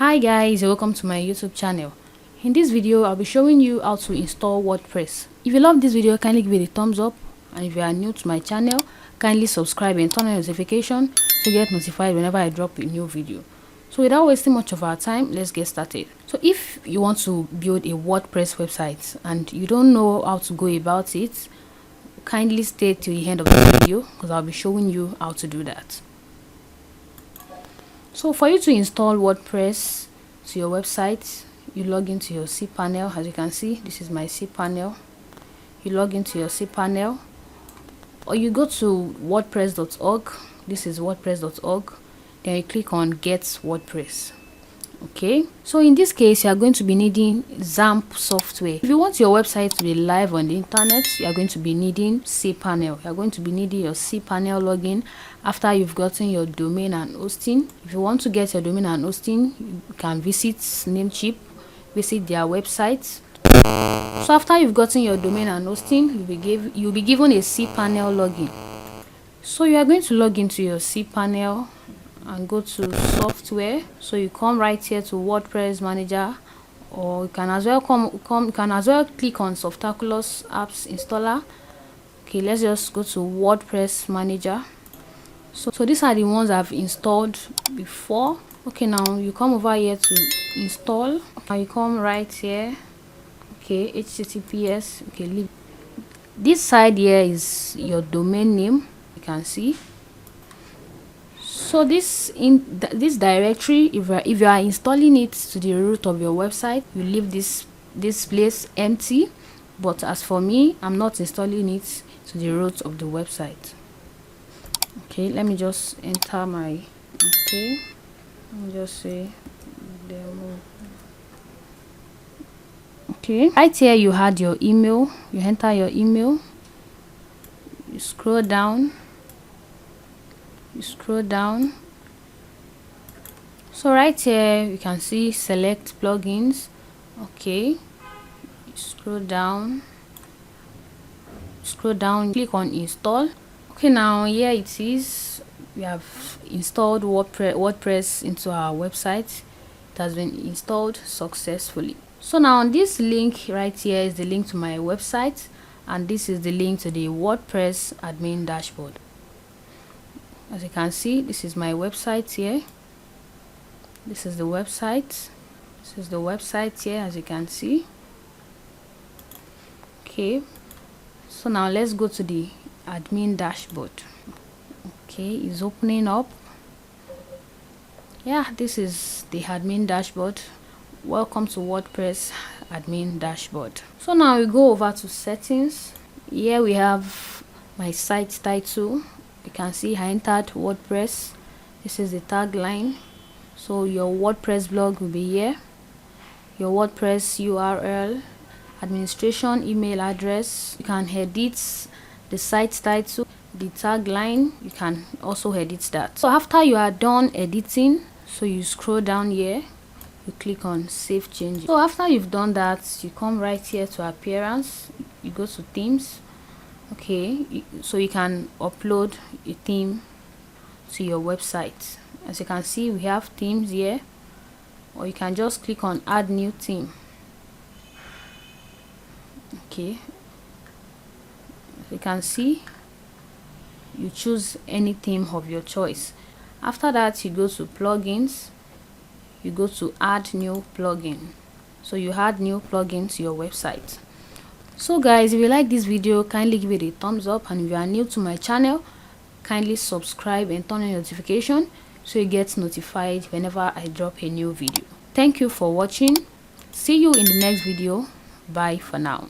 Hi guys, welcome to my YouTube channel. In this video I'll be showing you how to install WordPress. If you love this video, kindly give it a thumbs up, and if you are new to my channel, kindly subscribe and turn on notification to get notified whenever I drop a new video. So without wasting much of our time, let's get started. So if you want to build a WordPress website and you don't know how to go about it, kindly stay till the end of the video because I'll be showing you how to do that. So for you to install WordPress to your website, you log into your cPanel. As you can see, this is my cPanel. You log into your cPanel, or you go to wordpress.org. This is wordpress.org. Then you click on Get WordPress. Okay, so in this case you are going to be needing XAMPP software. If you want your website to be live on the internet, you are going to be needing cPanel. You are going to be needing your cPanel login after you've gotten your domain and hosting. If you want to get your domain and hosting, you can visit Namecheap, visit their website. So after you've gotten your domain and hosting, you'll be given a cPanel login. So you are going to log into your cPanel and go to software. So you come right here to WordPress manager, or you can as well click on Softaculous apps installer. Okay, let's just go to WordPress manager. So these are the ones I've installed before. Okay, now you come over here to install. Now you come right here. Okay, HTTPS. Okay, leave. This side here is your domain name. You can see. So this directory, if you are installing it to the root of your website, you leave this place empty. But as for me, I'm not installing it to the root of the website. Okay, let me just enter my, okay, let me just say demo. Okay, right here you had your email. You enter your email, you scroll down, so right here you can see select plugins. Okay, you scroll down, click on install. Okay, now here it is. We have installed WordPress into our website. It has been installed successfully. So now this link right here is the link to my website, and this is the link to the WordPress admin dashboard. As you can see, this is my website here. This is the website. This is the website here, as you can see. Okay, so now let's go to the admin dashboard. Okay, it's opening up. Yeah, this is the admin dashboard. Welcome to WordPress admin dashboard. So now we go over to settings. Here we have my site title. You can see I entered WordPress. This is the tagline. So your WordPress blog will be here, your WordPress URL, administration email address. You can edit the site title, the tagline. You can also edit that. So after you are done editing, so you scroll down here, you click on save changes. So after you've done that, you come right here to appearance, you go to themes. Okay, so you can upload a theme to your website. As you can see, we have themes here, or you can just click on add new theme. Okay, as you can see, you choose any theme of your choice. After that, you go to plugins, you go to add new plugin. So you add new plugin to your website. So guys, if you like this video, kindly give it a thumbs up, and if you are new to my channel, kindly subscribe and turn on notification so you get notified whenever I drop a new video. Thank you for watching. See you in the next video. Bye for now.